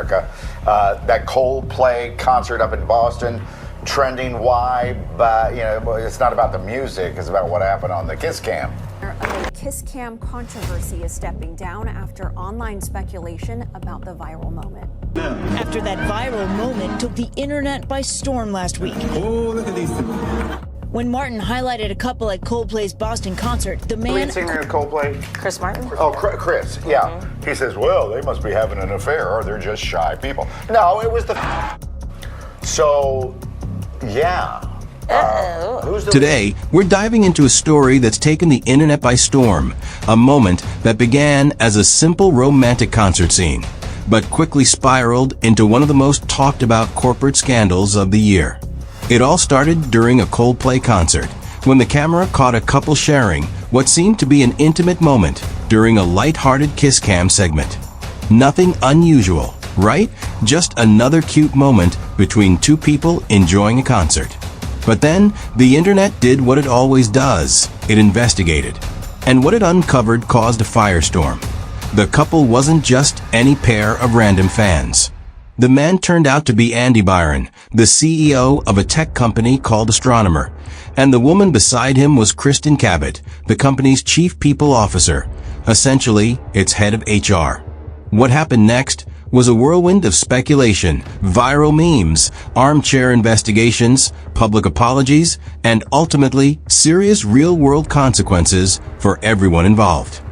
That Coldplay concert up in Boston, trending. Why? But it's not about the music. It's about what happened on the Kiss Cam. A Kiss Cam controversy is stepping down after online speculation about the viral moment. After that viral moment took the internet by storm last week. Oh, look at these two. When Martin highlighted a couple at Coldplay's Boston concert, the man... Lead singer of Coldplay? Chris Martin? Oh, Chris, yeah. Mm-hmm. He says, well, they must be having an affair or they're just shy people. No, it was the... So, yeah. Today, we're diving into a story that's taken the internet by storm. A moment that began as a simple romantic concert scene, but quickly spiraled into one of the most talked about corporate scandals of the year. It all started during a Coldplay concert, when the camera caught a couple sharing what seemed to be an intimate moment during a light-hearted Kiss Cam segment. Nothing unusual, right? Just another cute moment between two people enjoying a concert. But then, the internet did what it always does. It investigated. And what it uncovered caused a firestorm. The couple wasn't just any pair of random fans. The man turned out to be Byron, the CEO of a tech company called Astronomer, and the woman beside him was Kristin Cabot, the company's chief people officer, essentially its head of HR. What happened next was a whirlwind of speculation, viral memes, armchair investigations, public apologies, and ultimately serious real-world consequences for everyone involved.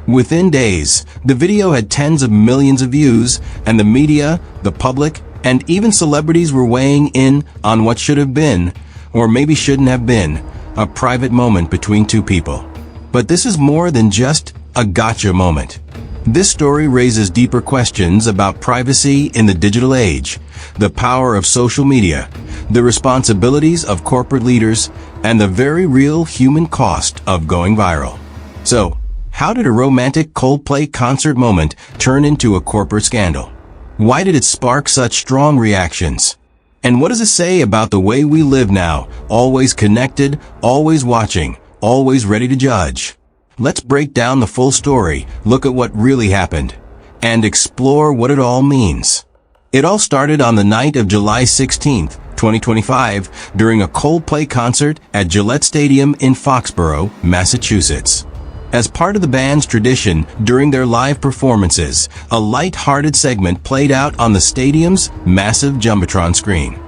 Within days, the video had tens of millions of views, and the media, the public, and even celebrities were weighing in on what should have been, or maybe shouldn't have been, a private moment between two people. But this is more than just a gotcha moment. This story raises deeper questions about privacy in the digital age, the power of social media, the responsibilities of corporate leaders, and the very real human cost of going viral. So, how did a romantic Coldplay concert moment turn into a corporate scandal? Why did it spark such strong reactions? And what does it say about the way we live now, always connected, always watching, always ready to judge? Let's break down the full story, look at what really happened, and explore what it all means. It all started on the night of July 16th, 2025, during a Coldplay concert at Gillette Stadium in Foxborough, Massachusetts. As part of the band's tradition, during their live performances, a light-hearted segment played out on the stadium's massive Jumbotron screen.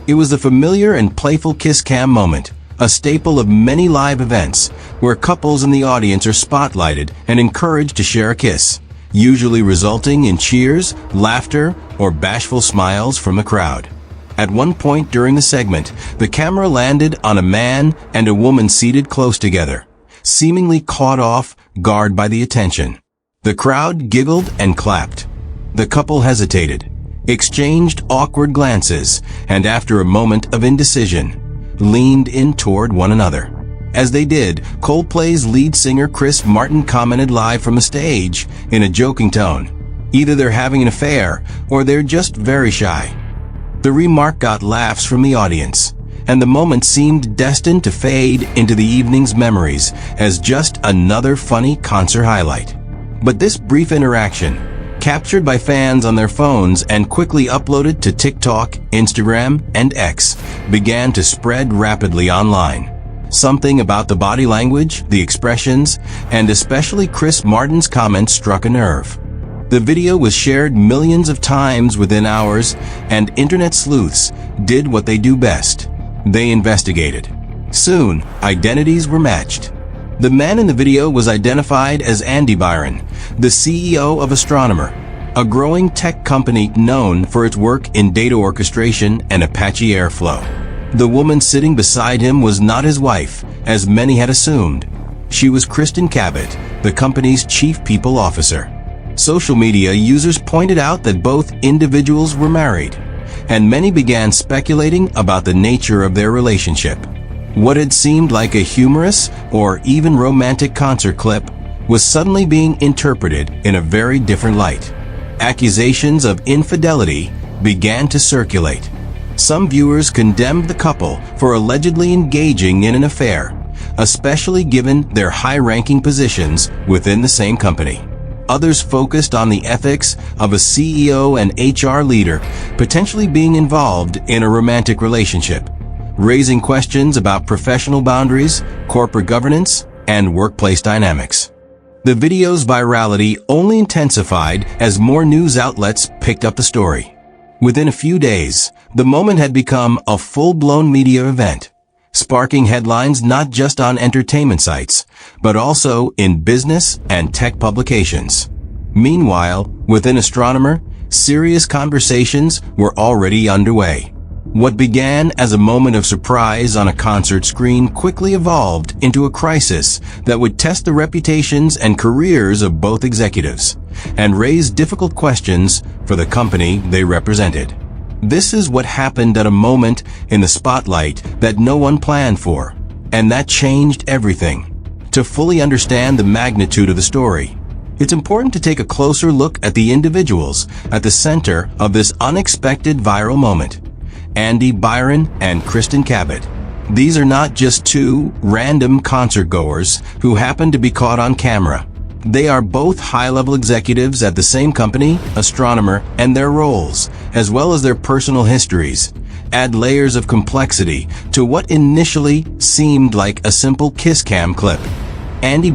It was the familiar and playful Kiss Cam moment, a staple of many live events, where couples in the audience are spotlighted and encouraged to share a kiss, usually resulting in cheers, laughter, or bashful smiles from the crowd. At one point during the segment, the camera landed on a man and a woman seated close together, seemingly caught off guard by the attention. The crowd giggled and clapped. The couple hesitated, exchanged awkward glances, and after a moment of indecision, leaned in toward one another. As they did, Coldplay's lead singer Chris Martin commented live from the stage in a joking tone. Either they're having an affair, or they're just very shy. The remark got laughs from the audience, and the moment seemed destined to fade into the evening's memories as just another funny concert highlight. But this brief interaction, captured by fans on their phones and quickly uploaded to TikTok, Instagram, and X, began to spread rapidly online. Something about the body language, the expressions, and especially Chris Martin's comments struck a nerve. The video was shared millions of times within hours, and internet sleuths did what they do best. They investigated. Soon, identities were matched. The man in the video was identified as Byron, the CEO of Astronomer, a growing tech company known for its work in data orchestration and Apache Airflow. The woman sitting beside him was not his wife, as many had assumed. She was Kristin Cabot, the company's chief people officer. Social media users pointed out that both individuals were married, and many began speculating about the nature of their relationship. What had seemed like a humorous or even romantic concert clip was suddenly being interpreted in a very different light. Accusations of infidelity began to circulate. Some viewers condemned the couple for allegedly engaging in an affair, especially given their high-ranking positions within the same company. Others focused on the ethics of a CEO and HR leader potentially being involved in a romantic relationship, raising questions about professional boundaries, corporate governance, and workplace dynamics. The video's virality only intensified as more news outlets picked up the story. Within a few days, the moment had become a full-blown media event, sparking headlines not just on entertainment sites, but also in business and tech publications. Meanwhile, within Astronomer, serious conversations were already underway. What began as a moment of surprise on a concert screen quickly evolved into a crisis that would test the reputations and careers of both executives and raise difficult questions for the company they represented. This is what happened at a moment in the spotlight that no one planned for, and that changed everything. To fully understand the magnitude of the story, it's important to take a closer look at the individuals at the center of this unexpected viral moment. Byron and Kristin Cabot. These are not just two random concert-goers who happen to be caught on camera. They are both high-level executives at the same company, Astronomer, and their roles, as well as their personal histories, add layers of complexity to what initially seemed like a simple kiss cam clip.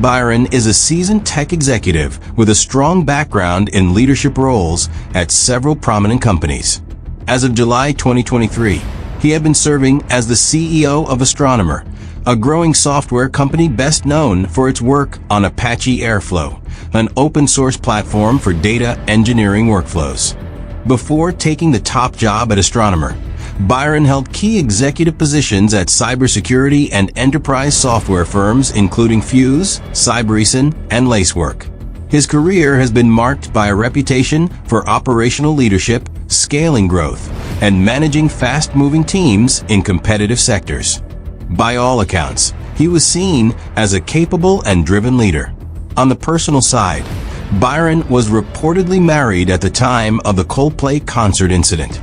Byron is a seasoned tech executive with a strong background in leadership roles at several prominent companies. As of July 2023, he had been serving as the CEO of Astronomer, a growing software company best known for its work on Apache Airflow, an open-source platform for data engineering workflows. Before taking the top job at Astronomer, Byron held key executive positions at cybersecurity and enterprise software firms including Fuse, Cybereason, and Lacework. His career has been marked by a reputation for operational leadership, scaling growth, and managing fast-moving teams in competitive sectors. By all accounts, he was seen as a capable and driven leader. On the personal side, Byron was reportedly married at the time of the Coldplay concert incident.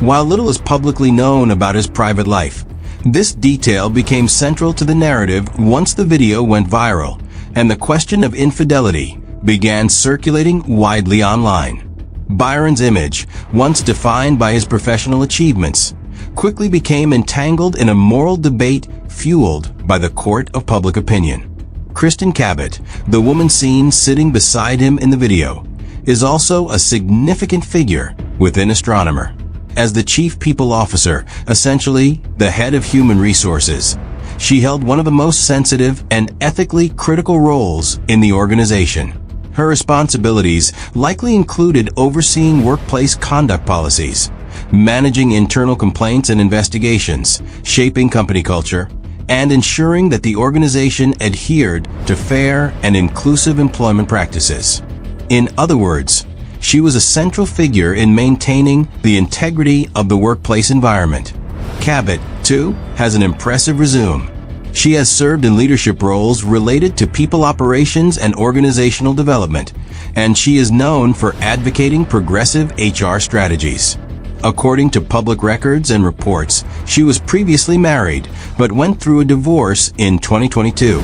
While little is publicly known about his private life, this detail became central to the narrative once the video went viral, and the question of infidelity began circulating widely online. Byron's image, once defined by his professional achievements, quickly became entangled in a moral debate fueled by the court of public opinion. Kristin Cabot, the woman seen sitting beside him in the video, is also a significant figure within Astronomer. As the chief people officer, essentially the head of human resources, she held one of the most sensitive and ethically critical roles in the organization. Her responsibilities likely included overseeing workplace conduct policies, managing internal complaints and investigations, shaping company culture, and ensuring that the organization adhered to fair and inclusive employment practices. In other words, she was a central figure in maintaining the integrity of the workplace environment. Cabot, too, has an impressive resume. She has served in leadership roles related to people operations and organizational development, and she is known for advocating progressive HR strategies. According to public records and reports, she was previously married, but went through a divorce in 2022.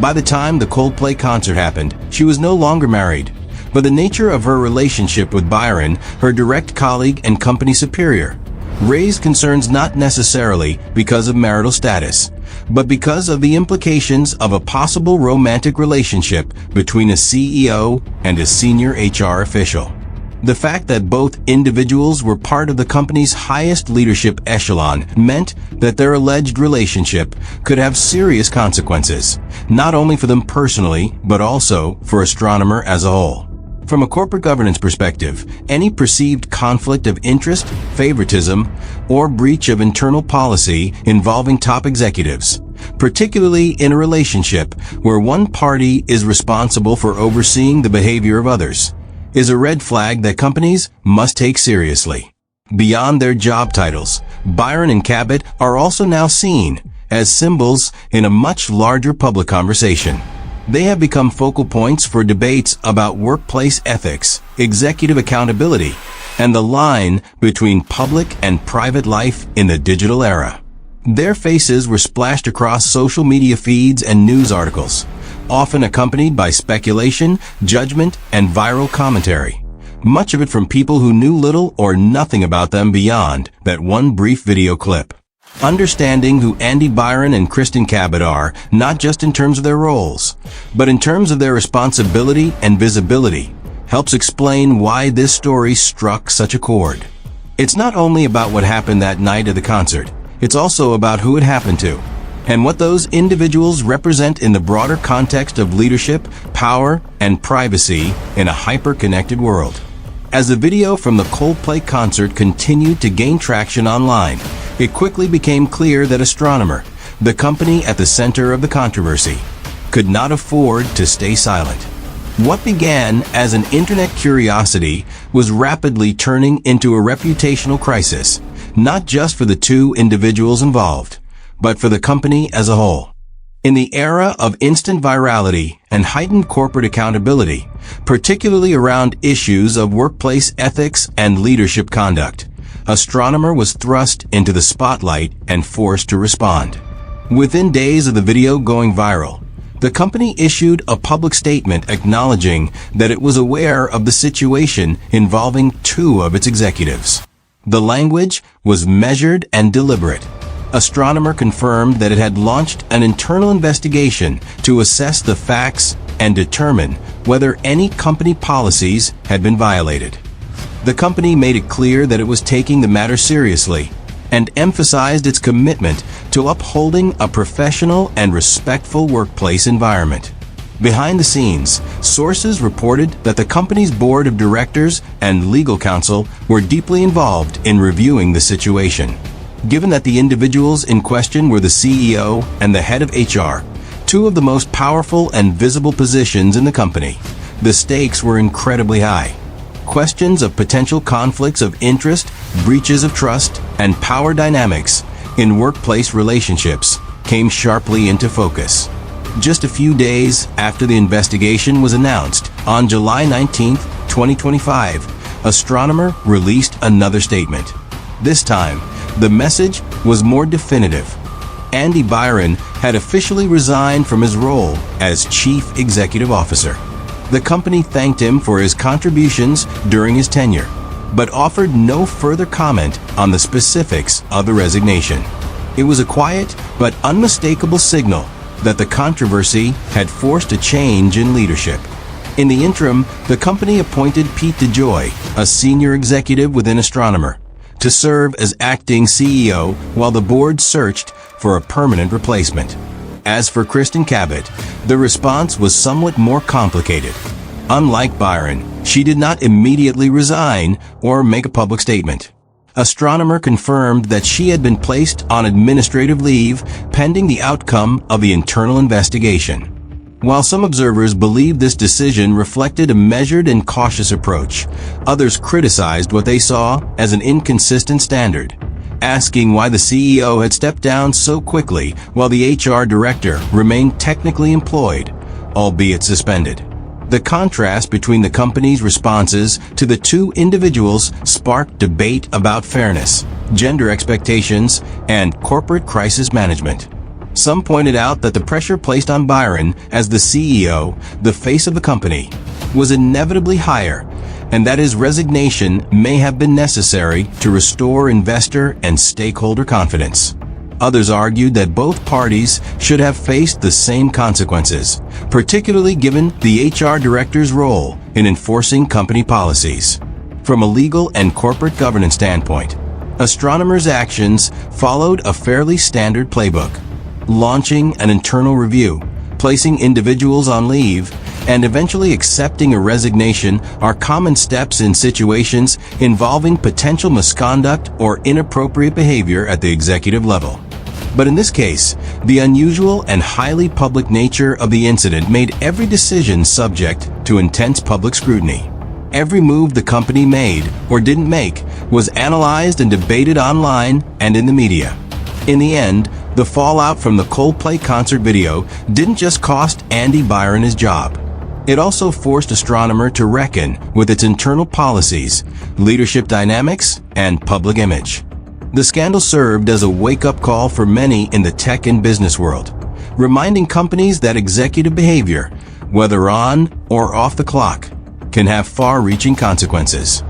By the time the Coldplay concert happened, she was no longer married, but the nature of her relationship with Byron, her direct colleague and company superior, raised concerns not necessarily because of marital status, but because of the implications of a possible romantic relationship between a CEO and a senior HR official. The fact that both individuals were part of the company's highest leadership echelon meant that their alleged relationship could have serious consequences, not only for them personally, but also for Astronomer as a whole. From a corporate governance perspective, any perceived conflict of interest, favoritism, or breach of internal policy involving top executives, particularly in a relationship where one party is responsible for overseeing the behavior of others, is a red flag that companies must take seriously. Beyond their job titles, Byron and Cabot are also now seen as symbols in a much larger public conversation. They have become focal points for debates about workplace ethics, executive accountability, and the line between public and private life in the digital era. Their faces were splashed across social media feeds and news articles, often accompanied by speculation, judgment, and viral commentary. Much of it from people who knew little or nothing about them beyond that one brief video clip. Understanding who Andy Byron and Kristin Cabot are, not just in terms of their roles, but in terms of their responsibility and visibility, helps explain why this story struck such a chord. It's not only about what happened that night at the concert, it's also about who it happened to, and what those individuals represent in the broader context of leadership, power, and privacy in a hyper-connected world. As the video from the Coldplay concert continued to gain traction online, it quickly became clear that Astronomer, the company at the center of the controversy, could not afford to stay silent. What began as an internet curiosity was rapidly turning into a reputational crisis, not just for the two individuals involved, but for the company as a whole. In the era of instant virality and heightened corporate accountability, particularly around issues of workplace ethics and leadership conduct, Astronomer was thrust into the spotlight and forced to respond. Within days of the video going viral, the company issued a public statement acknowledging that it was aware of the situation involving two of its executives. The language was measured and deliberate. Astronomer confirmed that it had launched an internal investigation to assess the facts and determine whether any company policies had been violated. The company made it clear that it was taking the matter seriously and emphasized its commitment to upholding a professional and respectful workplace environment. Behind the scenes, sources reported that the company's board of directors and legal counsel were deeply involved in reviewing the situation. Given that the individuals in question were the CEO and the head of HR, two of the most powerful and visible positions in the company, the stakes were incredibly high. Questions of potential conflicts of interest, breaches of trust, and power dynamics in workplace relationships came sharply into focus. Just a few days after the investigation was announced, on July 19, 2025, Astronomer released another statement. This time, the message was more definitive. Andy Byron had officially resigned from his role as Chief Executive Officer. The company thanked him for his contributions during his tenure, but offered no further comment on the specifics of the resignation. It was a quiet but unmistakable signal that the controversy had forced a change in leadership. In the interim, the company appointed Pete DeJoy, a senior executive within Astronomer, to serve as acting CEO while the board searched for a permanent replacement. As for Kristin Cabot, the response was somewhat more complicated. Unlike Byron, she did not immediately resign or make a public statement. Astronomer confirmed that she had been placed on administrative leave pending the outcome of the internal investigation. While some observers believed this decision reflected a measured and cautious approach, others criticized what they saw as an inconsistent standard, asking why the CEO had stepped down so quickly while the HR director remained technically employed, albeit suspended. The contrast between the company's responses to the two individuals sparked debate about fairness, gender expectations, and corporate crisis management. Some pointed out that the pressure placed on Byron as the CEO, the face of the company, was inevitably higher, and that his resignation may have been necessary to restore investor and stakeholder confidence. Others argued that both parties should have faced the same consequences, particularly given the HR director's role in enforcing company policies. From a legal and corporate governance standpoint, Astronomer's actions followed a fairly standard playbook. Launching an internal review, placing individuals on leave, and eventually accepting a resignation are common steps in situations involving potential misconduct or inappropriate behavior at the executive level. But in this case, the unusual and highly public nature of the incident made every decision subject to intense public scrutiny. Every move the company made or didn't make was analyzed and debated online and in the media. In the end, the fallout from the Coldplay concert video didn't just cost Andy Byron his job. It also forced Astronomer to reckon with its internal policies, leadership dynamics, and public image. The scandal served as a wake-up call for many in the tech and business world. reminding companies that executive behavior, whether on or off the clock, can have far-reaching consequences.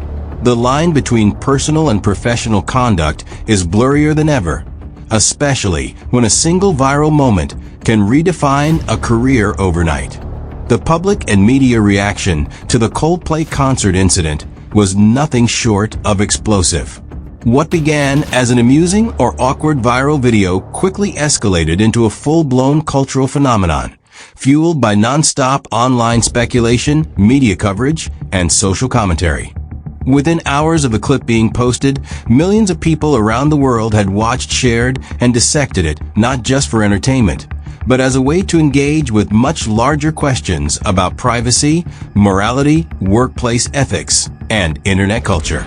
The line between personal and professional conduct is blurrier than ever, especially when a single viral moment can redefine a career overnight. The public and media reaction to the Coldplay concert incident was nothing short of explosive. What began as an amusing or awkward viral video quickly escalated into a full-blown cultural phenomenon, fueled by non-stop online speculation, media coverage, and social commentary. Within hours of the clip being posted, millions of people around the world had watched, shared, and dissected it, not just for entertainment, but as a way to engage with much larger questions about privacy, morality, workplace ethics, and internet culture.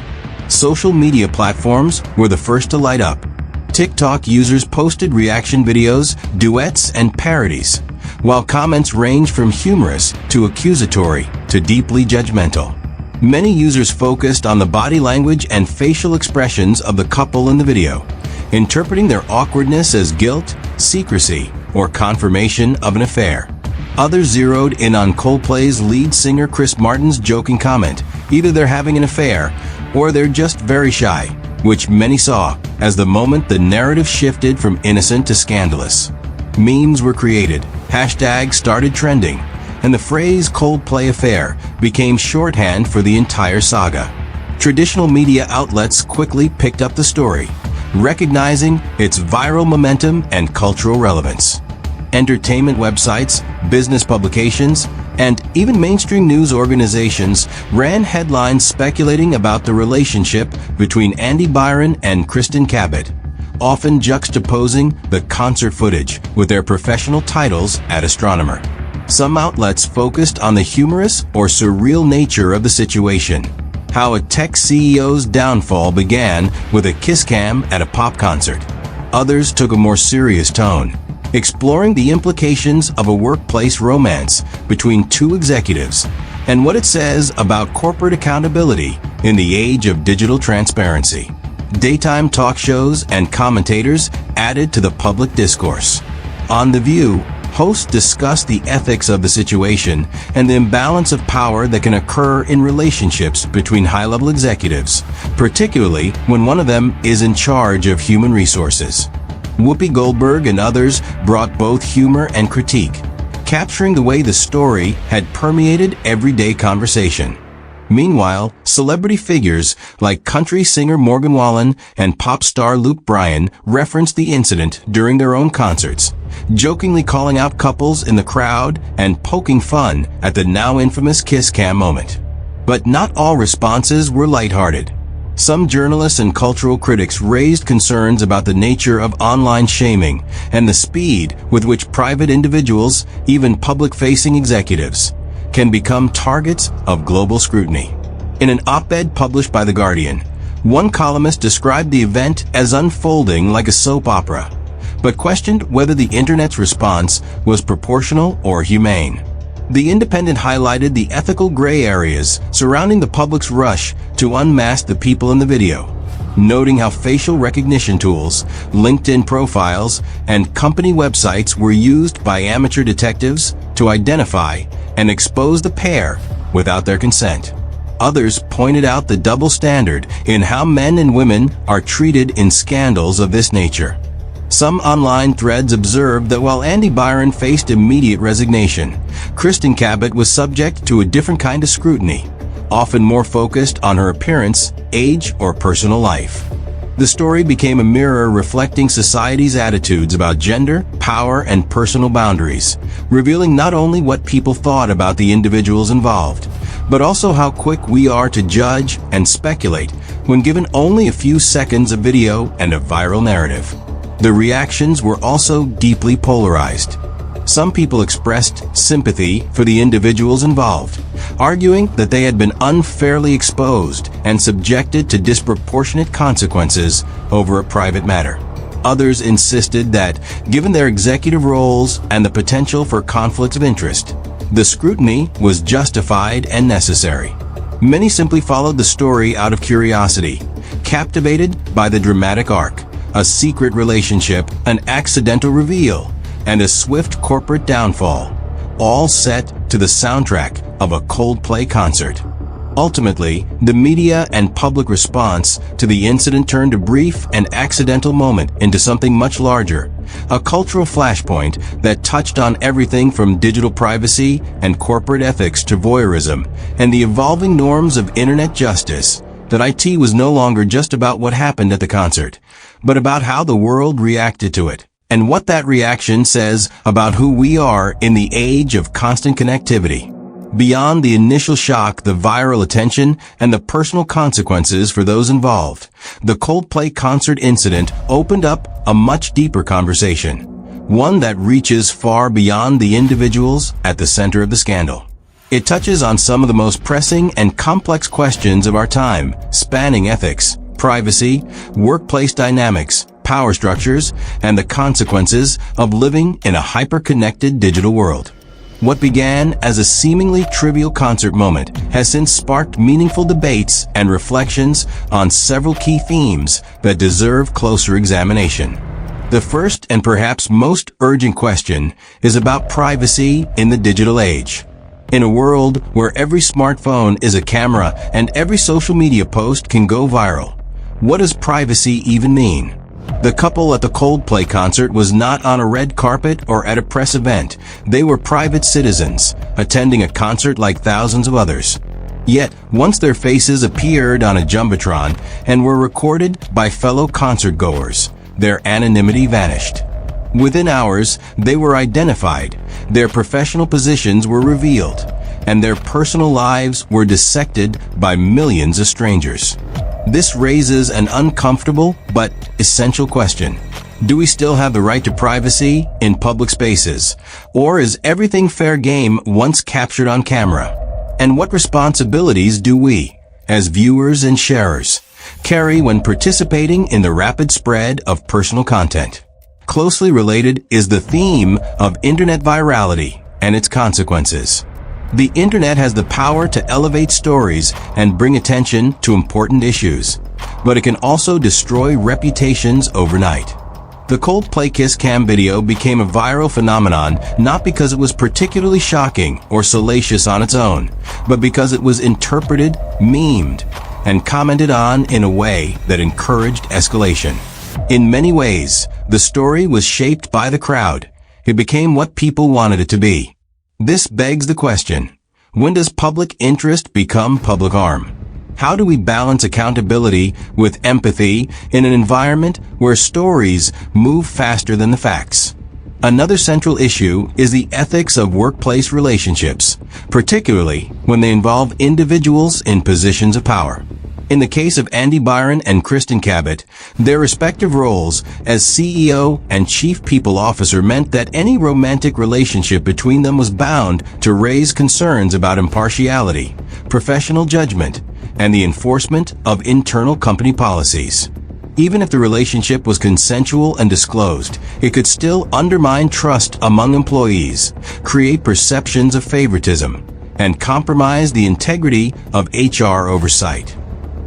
Social media platforms were the first to light up. TikTok users posted reaction videos, duets, and parodies, while comments ranged from humorous to accusatory to deeply judgmental. Many users focused on the body language and facial expressions of the couple in the video, interpreting their awkwardness as guilt, secrecy, or confirmation of an affair. Others zeroed in on Coldplay's lead singer Chris Martin's joking comment, either they're having an affair or they're just very shy, which many saw as the moment the narrative shifted from innocent to scandalous. Memes were created, hashtags started trending, and the phrase Coldplay affair became shorthand for the entire saga. Traditional media outlets quickly picked up the story, recognizing its viral momentum and cultural relevance. Entertainment websites, business publications, and even mainstream news organizations ran headlines speculating about the relationship between Andy Byron and Kristin Cabot, often juxtaposing the concert footage with their professional titles at Astronomer. Some outlets focused on the humorous or surreal nature of the situation, how a tech CEO's downfall began with a kiss cam at a pop concert. Others took a more serious tone, exploring the implications of a workplace romance between two executives and what it says about corporate accountability in the age of digital transparency. Daytime talk shows and commentators added to the public discourse. On The View, hosts discussed the ethics of the situation and the imbalance of power that can occur in relationships between high-level executives, particularly when one of them is in charge of human resources. Whoopi Goldberg and others brought both humor and critique, capturing the way the story had permeated everyday conversation. Meanwhile, celebrity figures like country singer Morgan Wallen and pop star Luke Bryan referenced the incident during their own concerts, jokingly calling out couples in the crowd and poking fun at the now infamous kiss cam moment. But not all responses were lighthearted. Some journalists and cultural critics raised concerns about the nature of online shaming and the speed with which private individuals, even public-facing executives, can become targets of global scrutiny. In an op-ed published by The Guardian, one columnist described the event as unfolding like a soap opera, but questioned whether the internet's response was proportional or humane. The Independent highlighted the ethical gray areas surrounding the public's rush to unmask the people in the video, noting how facial recognition tools, LinkedIn profiles, and company websites were used by amateur detectives to identify and expose the pair without their consent. Others pointed out the double standard in how men and women are treated in scandals of this nature. Some online threads observed that while Andy Byron faced immediate resignation, Kristin Cabot was subject to a different kind of scrutiny, often more focused on her appearance, age, or personal life. The story became a mirror reflecting society's attitudes about gender, power, and personal boundaries, revealing not only what people thought about the individuals involved, but also how quick we are to judge and speculate when given only a few seconds of video and a viral narrative. The reactions were also deeply polarized. Some people expressed sympathy for the individuals involved, arguing that they had been unfairly exposed and subjected to disproportionate consequences over a private matter. Others insisted that, given their executive roles and the potential for conflicts of interest, the scrutiny was justified and necessary. Many simply followed the story out of curiosity, captivated by the dramatic arc, a secret relationship, an accidental reveal, and a swift corporate downfall, all set to the soundtrack of a Coldplay concert. Ultimately, the media and public response to the incident turned a brief and accidental moment into something much larger, a cultural flashpoint that touched on everything from digital privacy and corporate ethics to voyeurism and the evolving norms of internet justice. That IT was no longer just about what happened at the concert, but about how the world reacted to it, and what that reaction says about who we are in the age of constant connectivity. Beyond the initial shock, the viral attention, and the personal consequences for those involved, the Coldplay concert incident opened up a much deeper conversation, one that reaches far beyond the individuals at the center of the scandal. It touches on some of the most pressing and complex questions of our time, spanning ethics, privacy, workplace dynamics, power structures, and the consequences of living in a hyper-connected digital world. What began as a seemingly trivial concert moment has since sparked meaningful debates and reflections on several key themes that deserve closer examination. The first and perhaps most urgent question is about privacy in the digital age. In a world where every smartphone is a camera and every social media post can go viral, what does privacy even mean? The couple at the Coldplay concert was not on a red carpet or at a press event. They were private citizens, attending a concert like thousands of others. Yet, once their faces appeared on a jumbotron and were recorded by fellow concertgoers, their anonymity vanished. Within hours, they were identified, their professional positions were revealed, and their personal lives were dissected by millions of strangers. This raises an uncomfortable but essential question. Do we still have the right to privacy in public spaces? Or is everything fair game once captured on camera? And what responsibilities do we, as viewers and sharers, carry when participating in the rapid spread of personal content? Closely related is the theme of internet virality and its consequences. The internet has the power to elevate stories and bring attention to important issues, but it can also destroy reputations overnight. The Coldplay Kiss Cam video became a viral phenomenon not because it was particularly shocking or salacious on its own, but because it was interpreted, memed, and commented on in a way that encouraged escalation. In many ways, the story was shaped by the crowd. It became what people wanted it to be. This begs the question, when does public interest become public harm? How do we balance accountability with empathy in an environment where stories move faster than the facts? Another central issue is the ethics of workplace relationships, particularly when they involve individuals in positions of power. In the case of Byron and Kristin Cabot, their respective roles as CEO and Chief People Officer meant that any romantic relationship between them was bound to raise concerns about impartiality, professional judgment, and the enforcement of internal company policies. Even if the relationship was consensual and disclosed, it could still undermine trust among employees, create perceptions of favoritism, and compromise the integrity of HR oversight.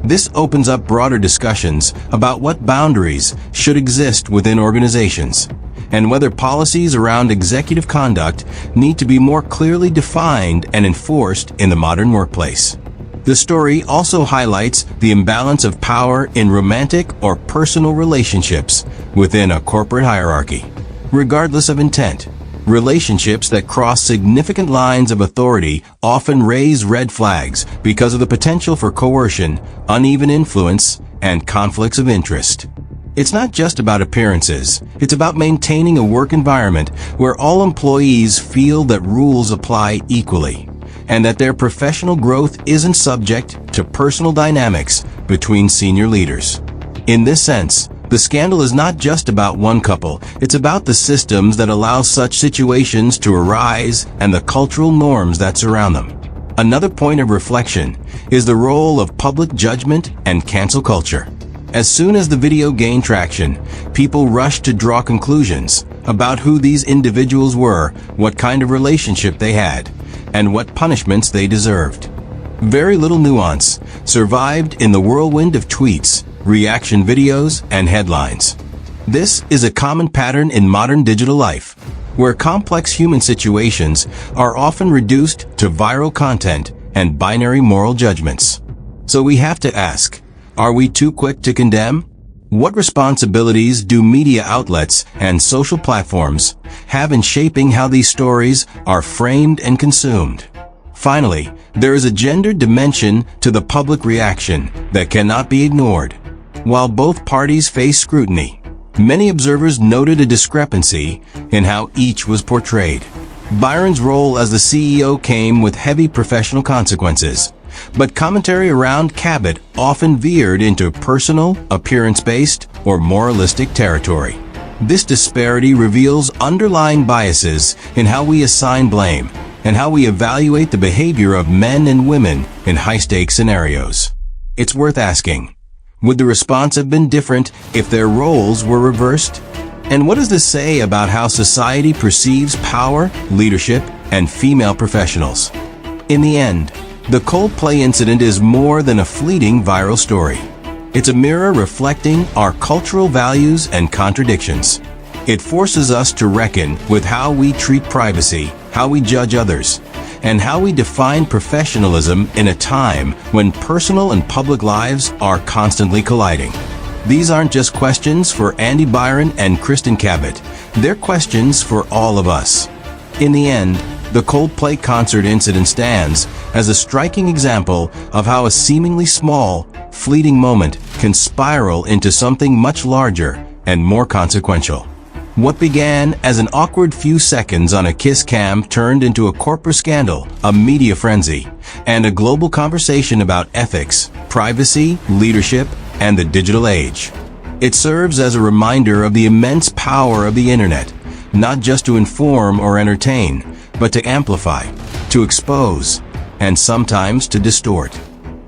This opens up broader discussions about what boundaries should exist within organizations, and whether policies around executive conduct need to be more clearly defined and enforced in the modern workplace. The story also highlights the imbalance of power in romantic or personal relationships within a corporate hierarchy. Regardless of intent, relationships that cross significant lines of authority often raise red flags because of the potential for coercion, uneven influence, and conflicts of interest. It's not just about appearances. It's about maintaining a work environment where all employees feel that rules apply equally, and that their professional growth isn't subject to personal dynamics between senior leaders. In this sense, the scandal is not just about one couple, it's about the systems that allow such situations to arise and the cultural norms that surround them. Another point of reflection is the role of public judgment and cancel culture. As soon as the video gained traction, people rushed to draw conclusions about who these individuals were, what kind of relationship they had, and what punishments they deserved. Very little nuance survived in the whirlwind of tweets, reaction videos, and headlines. This is a common pattern in modern digital life. where complex human situations are often reduced to viral content and binary moral judgments. So we have to ask, are we too quick to condemn? What responsibilities do media outlets and social platforms have in shaping how these stories are framed and consumed? Finally, there is a gender dimension to the public reaction that cannot be ignored. While both parties face scrutiny, many observers noted a discrepancy in how each was portrayed. Byron's role as the CEO came with heavy professional consequences, but commentary around Cabot often veered into personal, appearance-based, or moralistic territory. This disparity reveals underlying biases in how we assign blame and how we evaluate the behavior of men and women in high-stakes scenarios. It's worth asking, would the response have been different if their roles were reversed? And what does this say about how society perceives power, leadership, and female professionals? In the end, the Coldplay incident is more than a fleeting viral story. It's a mirror reflecting our cultural values and contradictions. It forces us to reckon with how we treat privacy, how we judge others, and how we define professionalism in a time when personal and public lives are constantly colliding. These aren't just questions for Andy Byron and Kristin Cabot. They're questions for all of us. In the end, the Coldplay concert incident stands as a striking example of how a seemingly small, fleeting moment can spiral into something much larger and more consequential. What began as an awkward few seconds on a kiss cam turned into a corporate scandal, a media frenzy, and a global conversation about ethics, privacy, leadership, and the digital age. It serves as a reminder of the immense power of the internet, not just to inform or entertain, but to amplify, to expose, and sometimes to distort.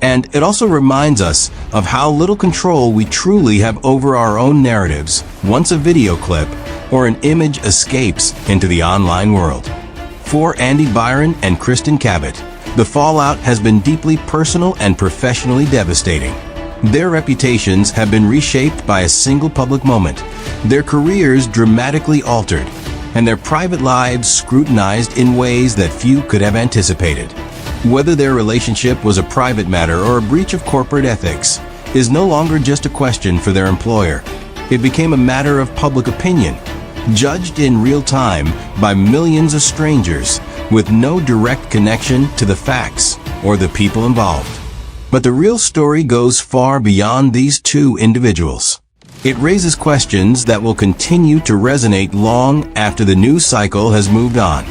And it also reminds us of how little control we truly have over our own narratives once a video clip or an image escapes into the online world. For Andy Byron and Kristin Cabot, the fallout has been deeply personal and professionally devastating. Their reputations have been reshaped by a single public moment, their careers dramatically altered, and their private lives scrutinized in ways that few could have anticipated. Whether their relationship was a private matter or a breach of corporate ethics is no longer just a question for their employer. It became a matter of public opinion, judged in real time by millions of strangers with no direct connection to the facts or the people involved. But the real story goes far beyond these two individuals. It raises questions that will continue to resonate long after the news cycle has moved on.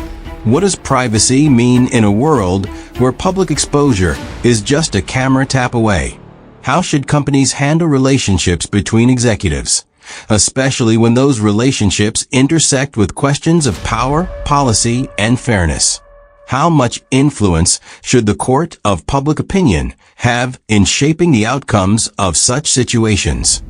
What does privacy mean in a world where public exposure is just a camera tap away? How should companies handle relationships between executives, especially when those relationships intersect with questions of power, policy, and fairness? How much influence should the court of public opinion have in shaping the outcomes of such situations?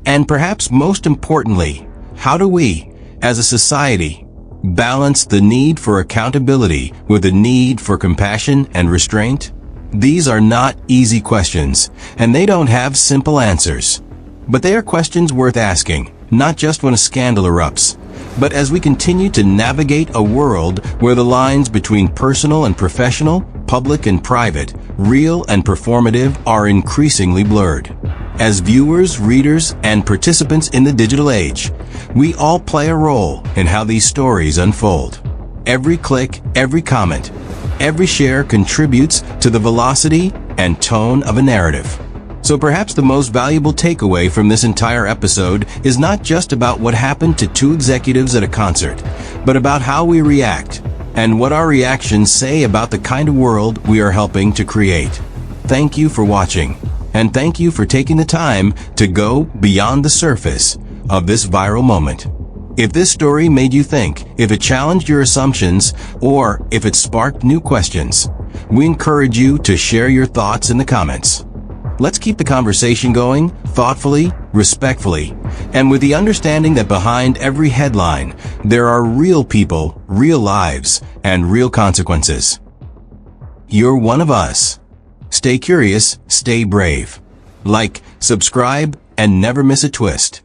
And perhaps most importantly, how do we, as a society, balance the need for accountability with the need for compassion and restraint? These are not easy questions, and they don't have simple answers. But they are questions worth asking, not just when a scandal erupts, but as we continue to navigate a world where the lines between personal and professional, public and private, real and performative are increasingly blurred. As viewers, readers, and participants in the digital age, we all play a role in how these stories unfold. Every click, every comment, every share contributes to the velocity and tone of a narrative. So perhaps the most valuable takeaway from this entire episode is not just about what happened to two executives at a concert, but about how we react and what our reactions say about the kind of world we are helping to create. Thank you for watching, and thank you for taking the time to go beyond the surface of this viral moment. If this story made you think, if it challenged your assumptions, or if it sparked new questions, we encourage you to share your thoughts in the comments. Let's keep the conversation going, thoughtfully, respectfully, and with the understanding that behind every headline, there are real people, real lives, and real consequences. You're one of us. Stay curious, stay brave. Like, subscribe, and never miss a twist.